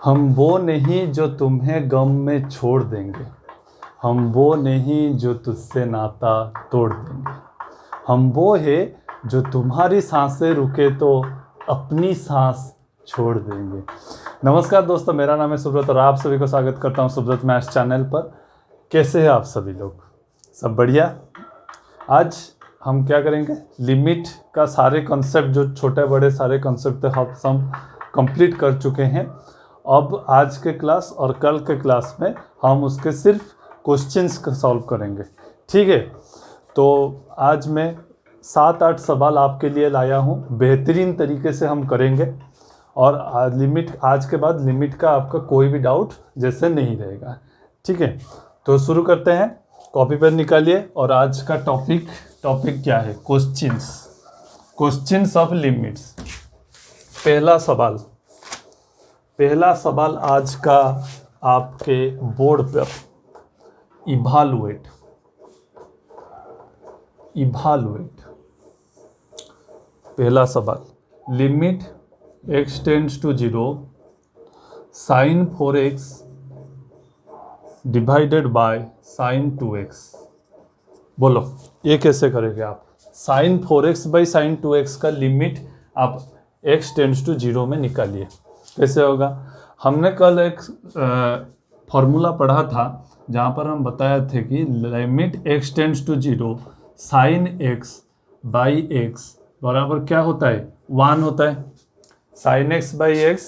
हम वो नहीं जो तुम्हें गम में छोड़ देंगे, हम वो नहीं जो तुझसे नाता तोड़ देंगे, हम वो है जो तुम्हारी सांसें रुके तो अपनी सांस छोड़ देंगे। नमस्कार दोस्तों, मेरा नाम है सुब्रत और आप सभी को स्वागत करता हूं सुब्रत मैथ्स चैनल पर। कैसे हैं आप सभी लोग? सब बढ़िया। आज हम क्या करेंगे, लिमिट का सारे कॉन्सेप्ट, जो छोटे बड़े सारे कॉन्सेप्ट हम कंप्लीट कर चुके हैं। अब आज के क्लास और कल के क्लास में हम उसके सिर्फ क्वेश्चंस को सॉल्व करेंगे, ठीक है। तो आज मैं 7-8 सवाल आपके लिए लाया हूँ, बेहतरीन तरीके से हम करेंगे और लिमिट, आज के बाद लिमिट का आपका कोई भी डाउट जैसे नहीं रहेगा, ठीक है। तो शुरू करते हैं, कॉपी पेन निकालिए। और आज का टॉपिक क्या है? Questions of limits. पहला सवाल आज का आपके बोर्ड पर, इभालुएट। पहला सवाल, limit x tends to 0 sin 4x divided by sin 2x। बोलो ये कैसे करेंगे आप? sin 4x by sin 2x का लिमिट आप x टेंड्स टू 0 में निकालिए। कैसे होगा? हमने कल एक फॉर्मूला पढ़ा था जहाँ पर हम बताए थे कि limit x tends to 0 sin x by x बराबर क्या होता है? 1 होता है। sin x बाई x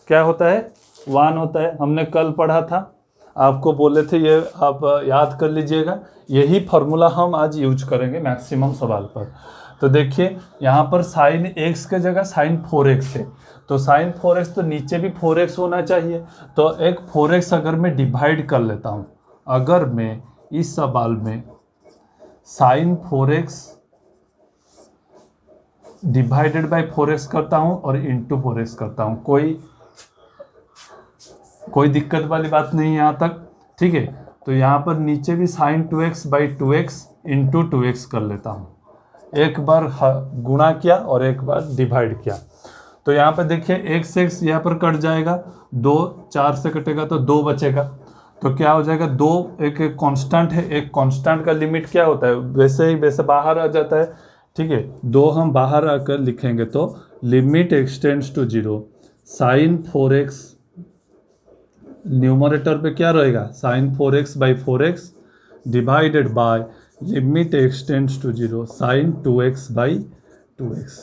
क्या होता है? 1 होता है। हमने कल पढ़ा था, आपको बोले थे, ये आप याद कर लीजिएगा। यही फार्मूला हम आज यूज करेंगे मैक्सिमम सवाल पर। तो देखिए यहाँ पर sin x के जगह sin 4x है, तो sin 4x तो नीचे भी 4x होना चाहिए। तो एक 4x अगर मैं डिवाइड कर लेता हूँ, अगर मैं इस सवाल में sin 4x divided by 4x करता हूँ और इंटू 4x करता हूँ, कोई दिक्कत वाली बात नहीं है यहाँ तक, ठीक है। तो यहाँ पर नीचे भी sin 2x by 2x into 2x कर लेता हूँ। एक बार गुणा किया और एक बार डिवाइड किया। तो यहाँ पर देखिए x यहाँ पर कट जाएगा, 2 4 से कटेगा तो 2 बचेगा। तो क्या हो जाएगा? 2 एक कांस्टेंट है, एक कांस्टेंट का लिमिट क्या होता है? वैसे बाहर आ जाता है, ठीक है। 2 हम बाहर आकर लिखेंगे तो limit x tends to 0 sin 4x, numerator पे क्या रहेगा? sin 4x by 4x divided by limit x tends to 0 sin 2x by 2x।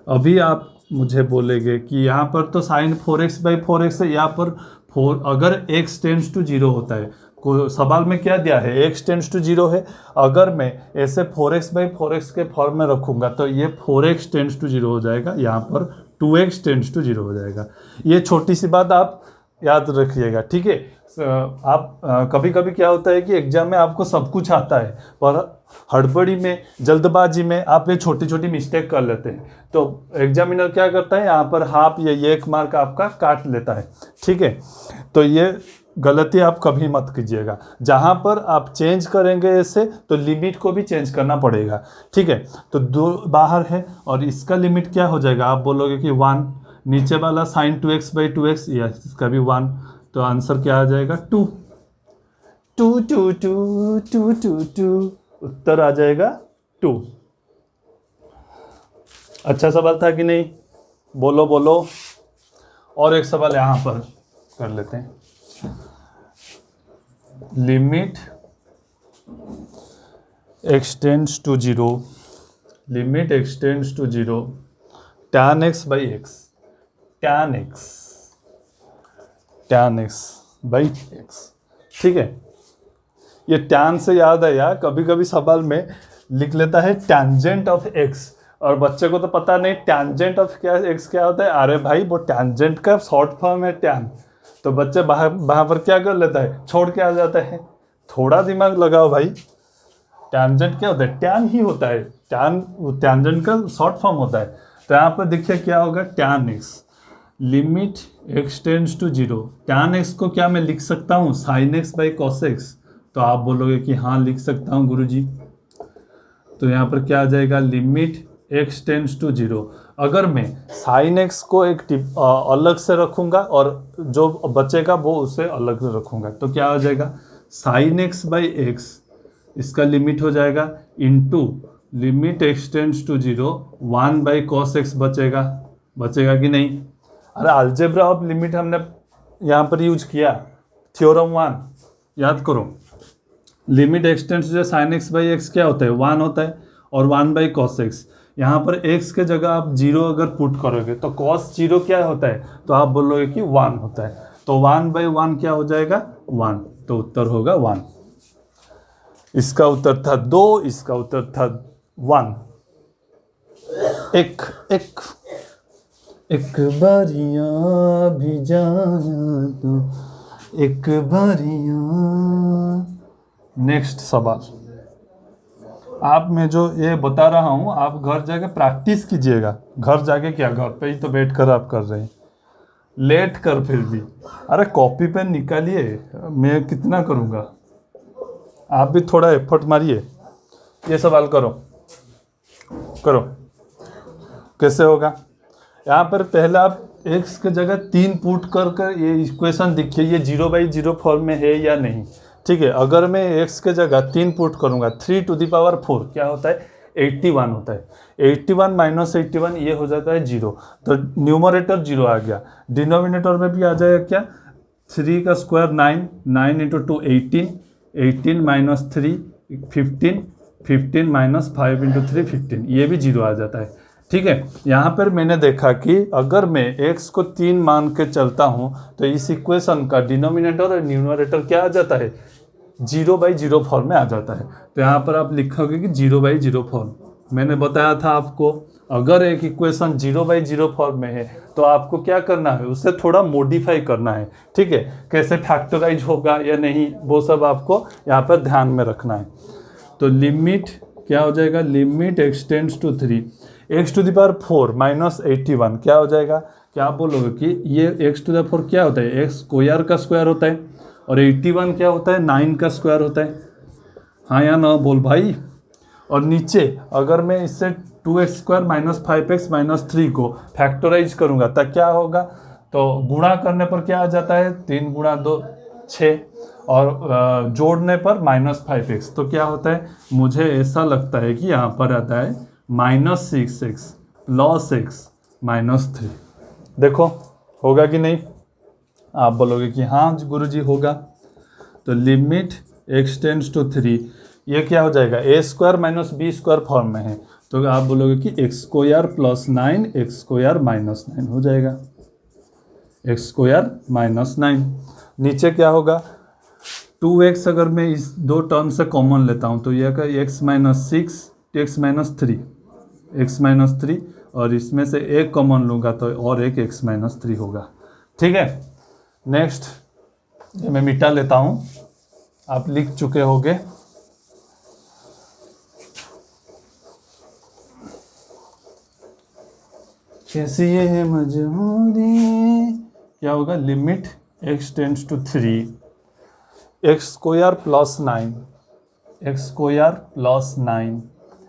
अभी आप मुझे बोलेंगे कि यहाँ पर तो sin 4x बाई 4x है, यहाँ पर अगर x टेंड्स टू 0 होता है, सवाल में क्या दिया है? x टेंड्स टू 0 है। अगर मैं ऐसे 4x बाई 4x के फॉर्म में रखूँगा तो ये 4x टेंड्स टू 0 हो जाएगा, यहाँ पर 2x टेंड्स टू 0 हो जाएगा। ये छोटी सी बात आप याद रखिएगा, ठीक है। आप कभी कभी क्या होता है कि एग्जाम में आपको सब कुछ आता है, पर हड़बड़ी में, जल्दबाजी में आप ये छोटी छोटी मिस्टेक कर लेते हैं। तो एग्जामिनर क्या करता है, यहाँ पर हाफ या 1 मार्क आपका काट लेता है, ठीक है। तो ये गलती आप कभी मत कीजिएगा। जहाँ पर आप चेंज करेंगे ऐसे, तो लिमिट को भी चेंज करना पड़ेगा, ठीक है। तो 2 बाहर है और इसका लिमिट क्या हो जाएगा? आप बोलोगे कि 1, नीचे वाला sin 2x बाई 2x, या इसका भी 1, तो आंसर क्या आ जाएगा? 2। उत्तर आ जाएगा 2। अच्छा सवाल था कि नहीं? बोलो। और एक सवाल यहाँ पर कर लेते हैं। Limit x tends to 0, limit x tends to 0 tan x by x, tan x by x, ठीक है। ये tan से याद है यार, कभी कभी सवाल में लिख लेता है टेंजेंट ऑफ x, और बच्चे को तो पता नहीं टेंजेंट ऑफ x क्या होता है। अरे भाई, वो टेंजेंट का शॉर्ट फॉर्म है tan। तो बच्चे वहाँ पर क्या कर लेता है? छोड़ के आ जाता है। थोड़ा दिमाग लगाओ भाई। टेंजेंट क्या होता है? tan ही होता है, टेंजेंट का शॉर्ट फॉर्म होता है। तो यहाँ पर देखिए क्या होगा? tan x, limit x tends to 0, tan x को क्या मैं लिख सकता हूँ? sin x by cos x। तो आप बोलोगे कि हाँ लिख सकता हूँ गुरुजी। तो यहाँ पर क्या आ जाएगा? लिमिट x टेंड्स टू 0, अगर मैं साइन x को एक अलग से रखूंगा और जो बचेगा वो उसे अलग से रखूंगा, तो क्या हो जाएगा, साइन x बाई एक्स, इसका लिमिट हो जाएगा into limit x tends to 0 1 by cos x बचेगा, बचेगा कि नहीं। अरे अलजेब्रा ऑफ लिमिट हमने यहाँ पर यूज किया, थ्योरम 1 याद करो। Limit x tends to sine x by x क्या होता है, 1 होता है, और 1 बाई कॉस एक्स। यहाँ पर x के जगह आप 0 अगर पुट करोगे तो कॉस 0 क्या होता है, तो आप बोलोगे कि 1 होता है, तो 1 बाई 1 क्या हो जाएगा, 1, तो उत्तर होगा 1। इसका उत्तर था 2, इसका उत्तर था 1। एक एक एक बारिया भी जाना तो एक बारिया। नेक्स्ट सवाल, आप मैं जो ये बता रहा हूँ आप घर जाके प्रैक्टिस कीजिएगा। घर जाके क्या, घर पे ही तो बैठ कर आप कर रहे हैं, लेट कर फिर भी। अरे कॉपी पेन निकालिए, मैं कितना करूँगा, आप भी थोड़ा एफर्ट मारिए। ये सवाल करो करो, कैसे होगा। यहाँ पर पहले आप x के जगह 3 पुट कर ये इक्वेशन देखिए, ये 0 बाई 0 फॉर्म में है या नहीं। ठीक है, अगर मैं x के जगह 3 पुट करूँगा, 3 टू द पावर 4 क्या होता है, 81 होता है। 81 माइनस 81 ये हो जाता है 0, तो न्यूमरेटर 0 आ गया, डिनोमिनेटर में भी आ जाएगा क्या, 3 का square 9, 9 into 2 18, 18 minus 3 15, 15 minus 5 into 3 15, ये भी 0 आ जाता है। ठीक है, यहाँ पर मैंने देखा कि अगर मैं x को 3 मान के चलता हूँ तो इस इक्वेशन का डिनोमिनेटर और न्यूमरेटर क्या आ जाता है, 0 बाई 0 फॉर्म में आ जाता है। तो यहाँ पर आप लिखोगे कि 0 बाई 0 फॉर्म। मैंने बताया था आपको, अगर एक इक्वेशन 0 बाई 0 फॉर्म में है तो आपको क्या करना है, उसे थोड़ा मॉडिफाई करना है। ठीक है, कैसे फैक्टराइज होगा या नहीं वो सब आपको यहाँ पर ध्यान में रखना है। तो लिमिट क्या हो जाएगा, limit x tends to 3 x to the power 4 minus 81 क्या हो जाएगा, क्या आप बोलोगे कि ये x टू द 4 क्या होता है, x स्क्वायर का स्क्वायर होता है, और 81 क्या होता है, 9 का स्क्वायर होता है। हाँ या ना बोल भाई। और नीचे अगर मैं इससे 2x square minus 5x minus 3 को फैक्टराइज करूँगा तब क्या होगा, तो गुणा करने पर क्या आ जाता है, 3 गुणा 2 6, और जोड़ने पर माइनस 5x, तो क्या होता है, मुझे ऐसा लगता है कि यहाँ पर आता है minus 6x plus x minus 3। देखो होगा कि नहीं, आप बोलोगे कि हाँ गुरुजी होगा। तो लिमिट x टेंड्स टू 3 ये क्या हो जाएगा, a square minus b square form में है, तो आप बोलोगे कि x square plus 9 x square minus 9 हो जाएगा, x स्क्वायर माइनस 9। नीचे क्या होगा, 2x अगर मैं इस दो टर्म से कॉमन लेता हूँ तो यह का x minus 6 x minus 3 x minus 3, और इसमें से एक कॉमन लूँगा तो और एक x माइनस 3 होगा। ठीक है, नेक्स्ट ये मैं मिटा लेता हूँ, आप लिख चुके होंगे। कैसी ये है मजबूरी, क्या होगा, limit x tends to 3 x square plus 9 x square plus 9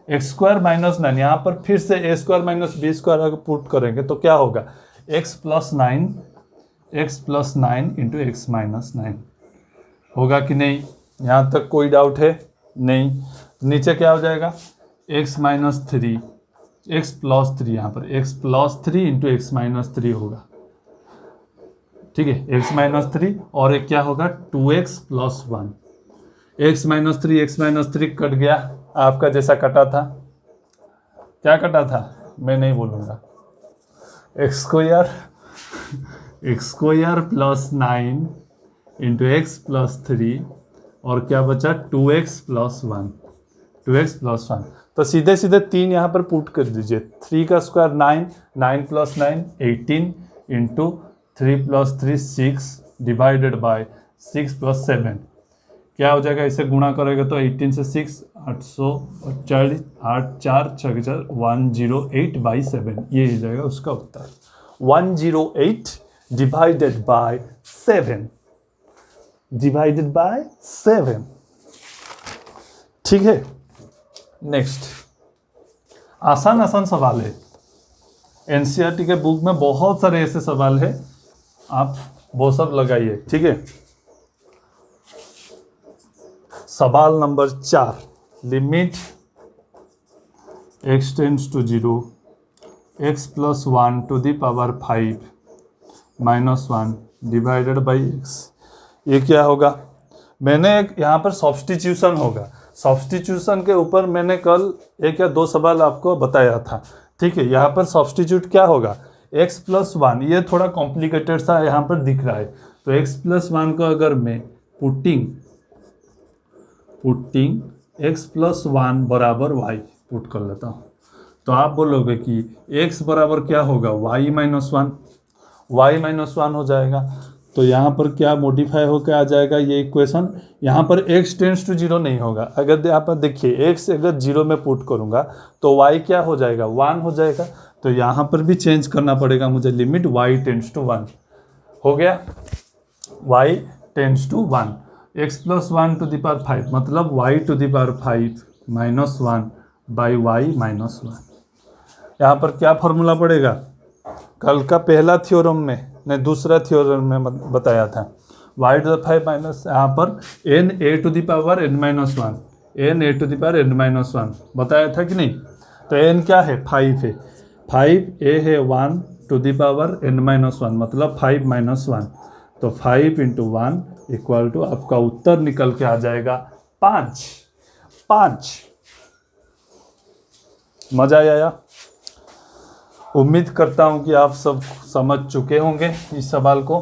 x square minus 9, यहाँ पर फिर से a square minus b square अगर पुट करेंगे तो क्या होगा, x plus 9 into x minus 9 होगा कि नहीं, यहाँ तक कोई डाउट है नहीं। नीचे क्या हो जाएगा, x माइनस 3 x प्लस 3, यहाँ पर x plus 3 into x minus 3 होगा। ठीक है, x माइनस 3 और एक क्या होगा 2x plus 1, x minus 3 cut गया, आपका जैसा कटा था, क्या कटा था मैं नहीं बोलूँगा, x square plus 9 into x plus 3, और क्या बचा 2x प्लस 1। तो सीधे सीधे 3 यहाँ पर पुट कर दीजिए, 3 का square 9, 9 plus 9 18 into 3 plus 3 6 divided by 6 plus 7 क्या हो जाएगा, इसे गुणा करेगा तो 18 से 6 840 8 4 6 108 बाई 7, ये हो जाएगा उसका उत्तर 108 डिवाइडेड बाय 7। ठीक है, नेक्स्ट आसान आसान सवाल है, एनसीईआरटी के बुक में बहुत सारे ऐसे सवाल है, आप वो सब लगाइए। ठीक है, सवाल number 4, limit x tends to 0 x plus 1 to the power 5 minus 1 divided by x। ये क्या होगा? मैंने एक यहाँ पर सब्स्टिट्यूशन होगा, सब्स्टिट्यूशन के ऊपर मैंने कल 1 या 2 सवाल आपको बताया था। ठीक है, यहाँ पर सब्स्टिट्यूट क्या होगा? x प्लस 1, ये थोड़ा कॉम्प्लिकेटेड सा यहाँ पर दिख रहा है, तो x प्लस 1 को अगर मैं पुटिंग x प्लस 1 बराबर y पुट कर लेता हूँ, तो आप बोलोगे कि x बराबर क्या होगा? y माइनस 1 हो जाएगा। तो यहाँ पर क्या मॉडिफाई होकर आ जाएगा ये इक्वेशन? यहाँ पर x टेंड्स टू 0 नहीं होगा। अगर यहाँ पर देखिए x अगर 0 में पुट करूँगा तो y क्या हो जाएगा? 1 हो जाएगा। तो यहाँ पर भी चेंज करना पड़ेगा मुझे, लिमिट y टेंड्स टू 1 हो गया, y tends to 1 x plus 1 to the power 5 मतलब y to the power 5 minus 1 by y minus 1। यहाँ पर क्या फॉर्मूला पड़ेगा? कल का पहला थ्योरम में ने दूसरा थ्योरम में बताया था, y टू द 5 माइनस यहाँ पर n a to the power n minus 1, n a to the power n minus 1 बताया था कि नहीं? तो n क्या है? 5 है, 5 a है 1 to the power n minus 1 मतलब 5 माइनस 1, तो 5 इंटू 1 इक्वल टू आपका उत्तर निकल के आ जाएगा 5। मजा आया? उम्मीद करता हूं कि आप सब समझ चुके होंगे इस सवाल को।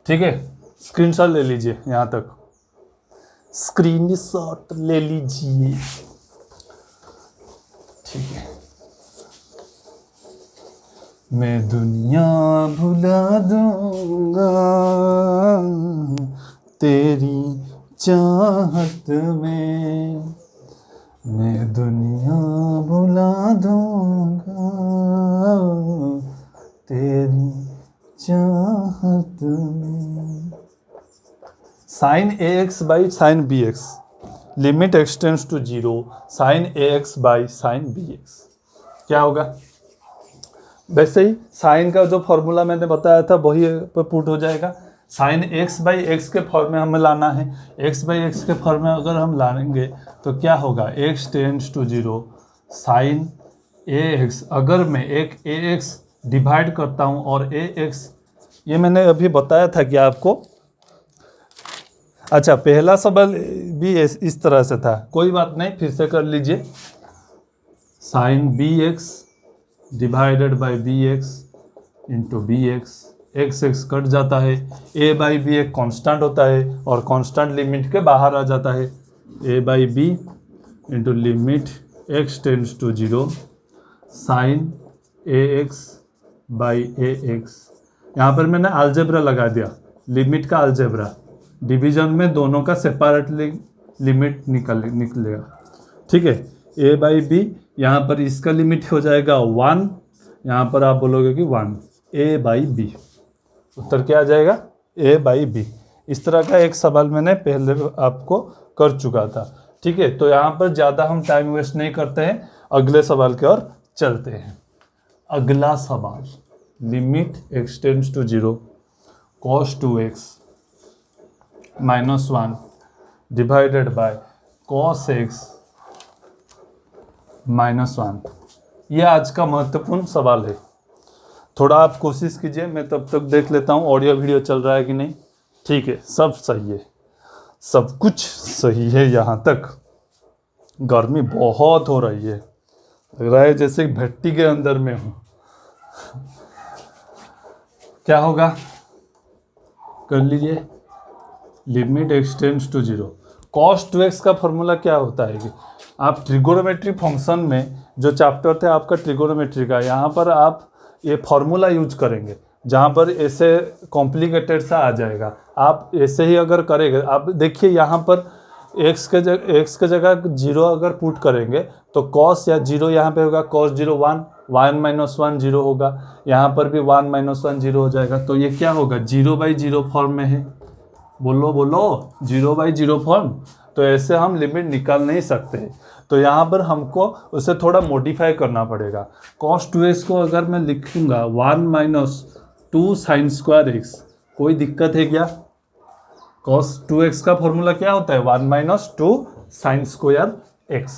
ठीक है, स्क्रीनशॉट ले लीजिए, यहां तक स्क्रीनशॉट ले लीजिए। ठीक है, मैं दुनिया भुला दूंगा तेरी चाहत में, मैं दुनिया भुला दूंगा तेरी चाहत में। Sine ax by sine bx, limit x tends to 0 sine ax by sine bx क्या होगा? वैसे ही साइन का जो फॉर्मूला मैंने बताया था वही पर पुट हो जाएगा। साइन x बाई एक्स के फॉर्म में हमें लाना है, x बाई एक्स के फॉर्म में अगर हम लाएंगे तो क्या होगा? x tends to 0 sine ax, अगर मैं एक ax डिवाइड करता हूँ और ax, ये मैंने अभी बताया था कि आपको, अच्छा पहला सवाल भी इस तरह से था, कोई बात नहीं फिर से कर लीजिए। Sine bx divided by bx into bx, x cut जाता है, a बाई बी एक कांस्टेंट होता है और कांस्टेंट लिमिट के बाहर आ जाता है, a by b into limit x tends to 0 sine ax by ax। यहाँ पर मैंने अलजेब्रा लगा दिया, लिमिट का अलजेब्रा, डिवीजन में दोनों का सेपरेटली लिमिट निकलेगा। ठीक है, a बाई बी, यहाँ पर इसका लिमिट हो जाएगा 1, यहाँ पर आप बोलोगे कि 1 a बाई बी, उत्तर क्या आ जाएगा? a by b. इस तरह का एक सवाल मैंने पहले आपको कर चुका था। ठीक है, तो यहाँ पर ज़्यादा हम टाइम वेस्ट नहीं करते हैं, अगले सवाल की ओर चलते हैं। अगला सवाल, limit x tends to 0 cos 2x minus 1 divided by cos x minus 1। यह आज का महत्वपूर्ण सवाल है। थोड़ा आप कोशिश कीजिए, मैं तब तक देख लेता हूँ ऑडियो वीडियो चल रहा है कि नहीं। ठीक है, सब सही है, सब कुछ सही है। यहाँ तक गर्मी बहुत हो रही है, लग रहा है जैसे भट्टी के अंदर में हूँ। क्या होगा? कर लीजिए, limit x tends to 0 cos 2x का फॉर्मूला क्या होता है कि आप ट्रिगोनोमेट्री फंक्शन में जो चैप्टर थे आपका ट्रिगोनोमेट्री का, यहाँ पर आप ये फॉर्मूला यूज करेंगे, जहाँ पर ऐसे कॉम्प्लिकेटेड सा आ जाएगा। आप ऐसे ही अगर करेंगे, आप देखिए यहाँ पर x के जगह 0 अगर पुट करेंगे तो cos या 0 यहाँ पे होगा, cos 0 1 माइनस 1 0 होगा, यहाँ पर भी 1 माइनस 1 0 हो जाएगा। तो ये क्या होगा? 0 बाई 0 फॉर्म में है। बोलो 0 बाई 0 फॉर्म। तो ऐसे हम लिमिट निकाल नहीं सकते। तो यहाँ पर हमको उसे थोड़ा मॉडिफाई करना पड़ेगा। cos 2x को अगर मैं लिखूंगा 1 माइनस 2 साइन स्क्वायर एक्स, कोई दिक्कत है क्या? cos 2x का फॉर्मूला क्या होता है? 1 माइनस 2 साइन स्क्वायर एक्स।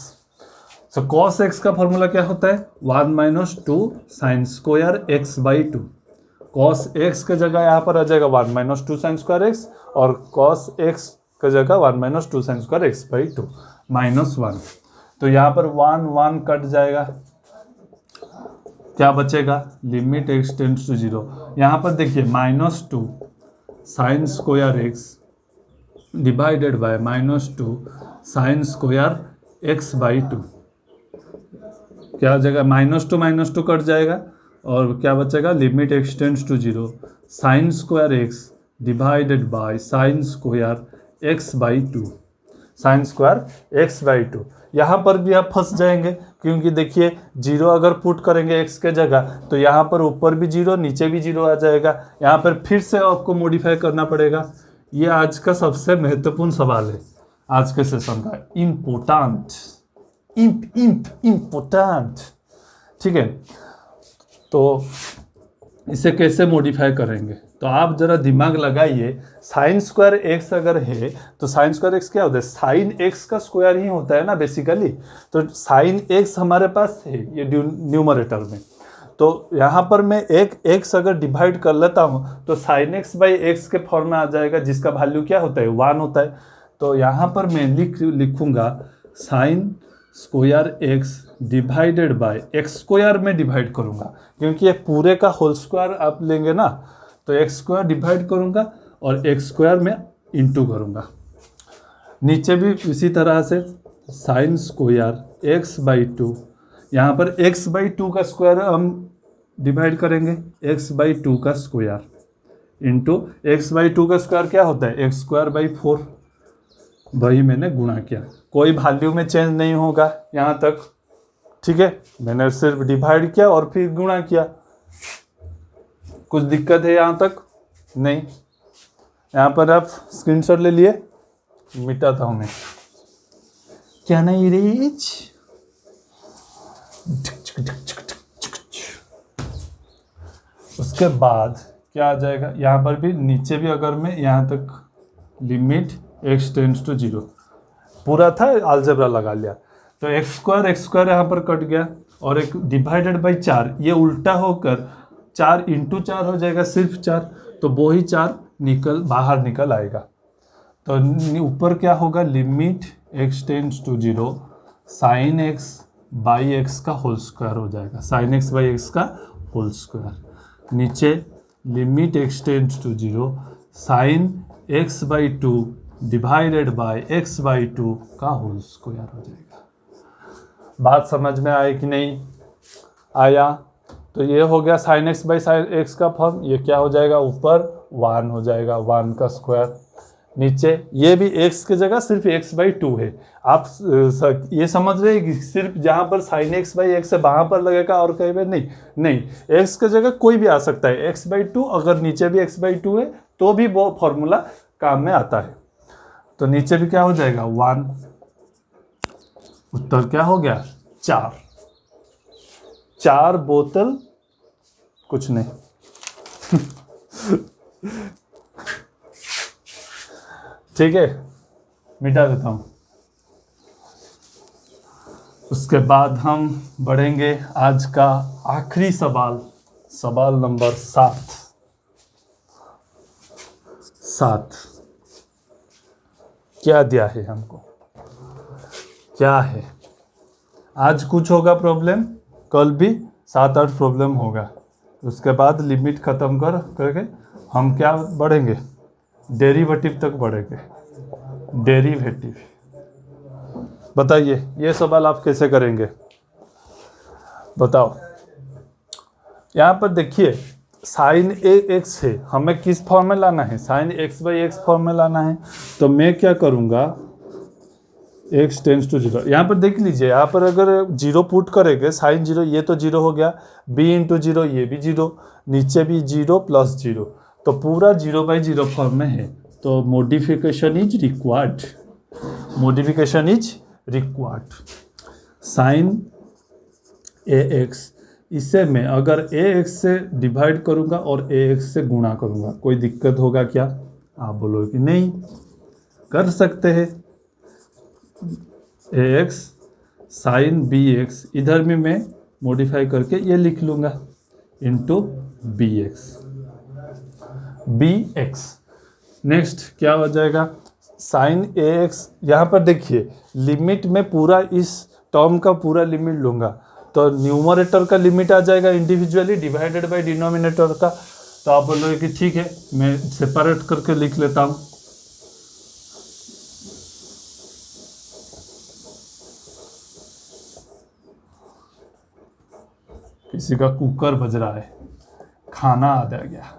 सो cos x का फॉर्मूला क्या होता है? 1 minus 2 sine square x by 2। cos x की जगह यहाँ पर आ जाएगा 1 माइनस 2 साइन स्क्वायर एक्स, और cos x की जगह 1 minus 2 sine square x by 2 minus 1। तो यहाँ पर 1 1 कट जाएगा, क्या बचेगा? Limit x tends to 0। यहाँ पर देखिए minus 2 sine square x divided by minus 2 sine square x by 2, क्या हो जाएगा? माइनस टू कट जाएगा और क्या बचेगा? Limit x tends to 0 sine square x divided by sine square x by 2, sine square x by 2। यहाँ पर भी आप फंस जाएंगे, क्योंकि देखिए 0 अगर पुट करेंगे x के जगह तो यहाँ पर ऊपर भी 0 नीचे भी 0 आ जाएगा। यहाँ पर फिर से आपको मॉडिफाई करना पड़ेगा। ये आज का सबसे महत्वपूर्ण सवाल है आज के सेशन का, इम्पोर्टेंट। ठीक है, तो इसे कैसे मॉडिफाई करेंगे? तो आप जरा दिमाग लगाइए। साइन स्क्वायर एक्स अगर है तो साइन स्क्वायर एक्स क्या होता है? साइन एक्स का स्क्वायर ही होता है ना बेसिकली। तो साइन एक्स हमारे पास है ये न्यूमरेटर में, तो यहाँ पर मैं एक एक्स अगर डिवाइड कर लेता हूँ तो साइन एक्स बाई एक्स के फॉर्म में आ जाएगा, जिसका वैल्यू क्या होता है? 1 होता है। तो यहाँ पर मैं लिखूंगा sign square x divided by x square में डिवाइड करूंगा, क्योंकि ये पूरे का होल स्क्वायर आप लेंगे ना, तो एक्स स्क्वायर डिवाइड करूंगा और एक्स स्क्वायर में इंटू करूंगा। नीचे भी इसी तरह से साइन स्क्वायर एक्स बाई 2, यहाँ पर एक्स बाई 2 का स्क्वायर हम डिवाइड करेंगे, एक्स बाई 2 का स्क्वायर इंटू एक्स बाई 2 का स्क्वायर क्या होता है? एक्स स्क्वायर बाई 4, वही मैंने गुणा किया। कोई वैल्यू में चेंज नहीं होगा यहाँ तक, ठीक है? मैंने सिर्फ डिवाइड किया और फिर गुणा किया। कुछ दिक्कत है यहाँ तक? नहीं। यहाँ पर आप स्क्रीनशॉट ले लिए, मिटाता हूँ मैं। क्या नहीं रीच? उसके बाद क्या आ जाएगा? यहाँ पर भी नीचे भी अगर मैं यहाँ तक लिमिट x टेंड्स टू 0 पूरा था, अलजेब्रा लगा लिया, तो एक्स स्क्वायर यहाँ पर कट गया और एक डिवाइडेड बाई 4, ये उल्टा होकर 4 इंटू 4 हो जाएगा, सिर्फ 4, तो वो ही 4 बाहर निकल आएगा। तो ऊपर क्या होगा? Limit x tends to 0 sine x by x का होल स्क्वायर हो जाएगा, साइन एक्स बाई एक्स का होल स्क्वायर। नीचे limit x tends to 0 sine x by 2 divided by x by 2 का होल स्क्वायर हो जाएगा। बात समझ में आए कि नहीं आया? तो ये हो गया sign x by sine x का फॉर्म। ये क्या हो जाएगा? ऊपर 1 हो जाएगा, 1 का स्क्वायर। नीचे ये भी x की जगह सिर्फ x बाई 2 है। आप ये समझ रहे हैं कि सिर्फ जहाँ पर साइन एक्स बाई एक्स है वहाँ पर लगेगा और कहीं पर नहीं, x की जगह कोई भी आ सकता है, x बाई 2, अगर नीचे भी x बाई 2 है तो भी वो फॉर्मूला काम में आता है। तो नीचे भी क्या हो जाएगा? 1। उत्तर क्या हो गया? 4 बोतल कुछ नहीं। ठीक है, मिटा देता हूं। उसके बाद हम बढ़ेंगे आज का आखिरी सवाल, सवाल नंबर 7। क्या दिया है हमको? क्या है? आज कुछ होगा प्रॉब्लम, कल भी 7-8 प्रॉब्लम होगा। उसके बाद लिमिट ख़त्म करके हम क्या बढ़ेंगे? डेरिवेटिव तक बढ़ेंगे। डेरिवेटिव, बताइए ये सवाल आप कैसे करेंगे? बताओ। यहाँ पर देखिए साइन एक्स है, हमें किस फॉर्म में लाना है? Sign x by x form में लाना है। तो मैं क्या करूँगा? x टेंड्स टू 0, यहाँ पर देख लीजिए, यहाँ पर अगर 0 पुट करेंगे, साइन 0, ये तो 0 हो गया, b इंटू 0, ये भी 0, नीचे भी 0 प्लस 0, तो पूरा 0 बाई 0 फॉर्म में है। तो modification is required, sine a x, इसे मैं अगर ए एक्स से डिवाइड करूँगा और ए एक्स से गुणा करूँगा, कोई दिक्कत होगा क्या? आप बोलोगे कि नहीं, कर सकते हैं। ए एक्स साइन बी एक्स, इधर भी मैं मॉडिफाई करके ये लिख लूँगा इंटू बी एक्स। नेक्स्ट क्या हो जाएगा? साइन ए एक्स, यहाँ पर देखिए लिमिट में पूरा इस टर्म का पूरा लिमिट लूँगा, तो न्यूमरेटर का लिमिट आ जाएगा इंडिविजुअली डिवाइडेड बाय डिनोमिनेटर का। तो आप बोलोगे कि ठीक है, मैं सेपरेट करके लिख लेता हूँ। किसी का कुकर बज रहा है, खाना आ गया।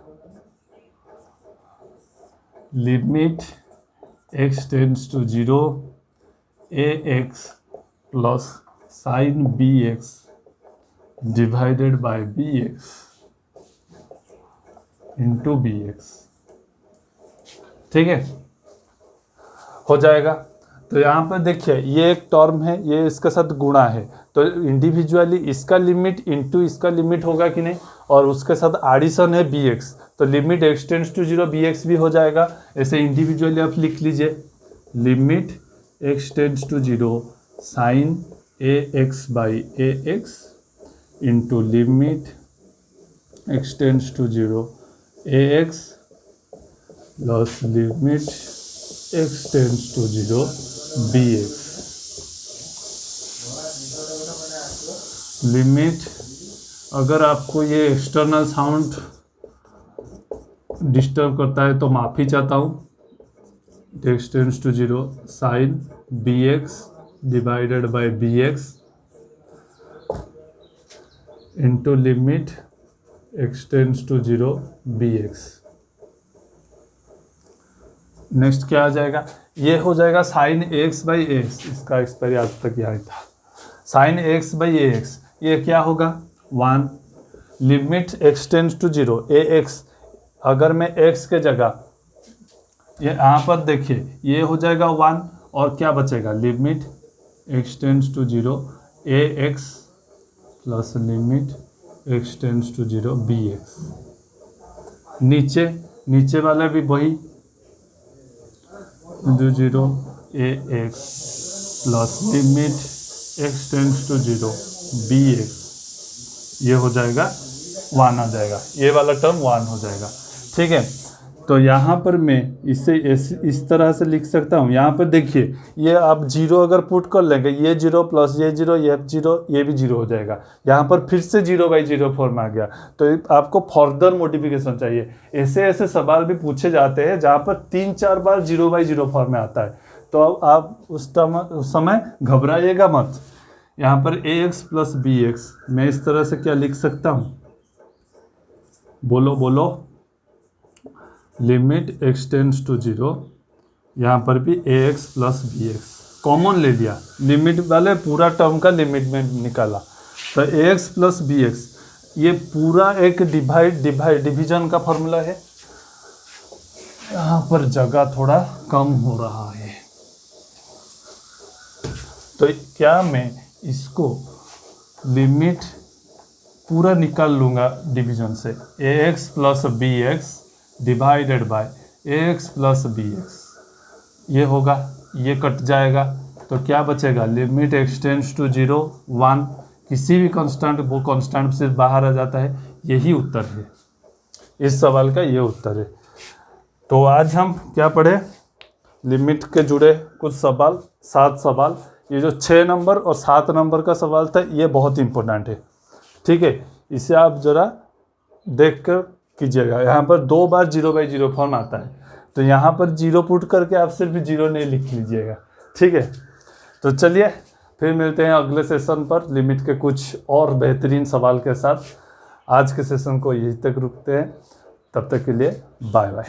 Limit x tends to 0 A x plus sine b x divided by b x into b x. ठीक है, हो जाएगा। तो यहाँ पर देखिए ये एक टर्म है, ये इसके साथ गुणा है, तो इंडिविजुअली इसका लिमिट इंटू इसका लिमिट होगा कि नहीं, और उसके साथ एडिशन है बी एक्स, तो limit x tends to 0 B x भी हो जाएगा। ऐसे इंडिविजुअली आप लिख लीजिए, limit x tends to 0 sine a x by a x into limit x tends to 0 A x plus limit x tends to 0 B x. Limit, अगर आपको ये एक्सटर्नल साउंड डिस्टर्ब करता है तो माफ़ी चाहता हूँ। x tends to 0 sine b x divided by b x into limit x tends to 0 B x. Next क्या आ जाएगा? ये हो जाएगा साइन एक्स बाई एक्स, इसका एक्सपायरी आज तक यहाँ था। Sine x by a x, ये क्या होगा? 1। Limit x tends to 0 A x, अगर मैं x के जगह ये यहाँ पर देखिए ये हो जाएगा 1, और क्या बचेगा? Limit x tends to 0 A x plus limit x tends to 0 B X. नीचे वाला भी वही 0 ए x plus limit x tends to 0 B X, ये हो जाएगा 1 आ जाएगा, ये वाला टर्म 1 हो जाएगा। ठीक है, तो यहाँ पर मैं इसे इस तरह से लिख सकता हूँ। यहाँ पर देखिए ये आप 0 अगर पुट कर लेंगे, ये 0 प्लस ये 0 ये 0 ये भी 0 हो जाएगा। यहाँ पर फिर से 0/0 फॉर्म आ गया, तो आपको फर्दर मॉडिफिकेशन चाहिए। ऐसे सवाल भी पूछे जाते हैं जहाँ पर 3-4 बार 0/0 फॉर्म में आता है, तो आप उस समय घबराइएगा मत। यहाँ पर ए एक्स प्लस बी एक्स मैं इस तरह से क्या लिख सकता हूँ? बोलो। लिमिट x टेंड्स टू 0, यहाँ पर भी A x plus B X common ले लिया, लिमिट वाले पूरा टर्म का लिमिट में निकाला, तो ए एक्स प्लस बी एक्स, ये पूरा एक डिवीजन का फॉर्मूला है। यहाँ पर जगह थोड़ा कम हो रहा है, तो क्या मैं इसको लिमिट पूरा निकाल लूँगा डिवीजन से, A x plus B x divided by A x plus B X, ये होगा, ये कट जाएगा, तो क्या बचेगा? लिमिट x टेंड्स टू 0 1, किसी भी कांस्टेंट, वो कांस्टेंट से बाहर आ जाता है। यही उत्तर है, इस सवाल का ये उत्तर है। तो आज हम क्या पढ़े? लिमिट के जुड़े कुछ सवाल, 7 सवाल। ये जो 6 नंबर और 7 नंबर का सवाल था ये बहुत इंपॉर्टेंट है। ठीक है, इसे आप ज़रा देख कर कीजिएगा। यहाँ पर 2 बार 0/0 फॉर्म आता है, तो यहाँ पर 0 पुट करके आप सिर्फ 0 नहीं लिख लीजिएगा। ठीक है, तो चलिए फिर मिलते हैं अगले सेशन पर लिमिट के कुछ और बेहतरीन सवाल के साथ। आज के सेशन को यहीं तक रुकते हैं, तब तक के लिए बाय बाय।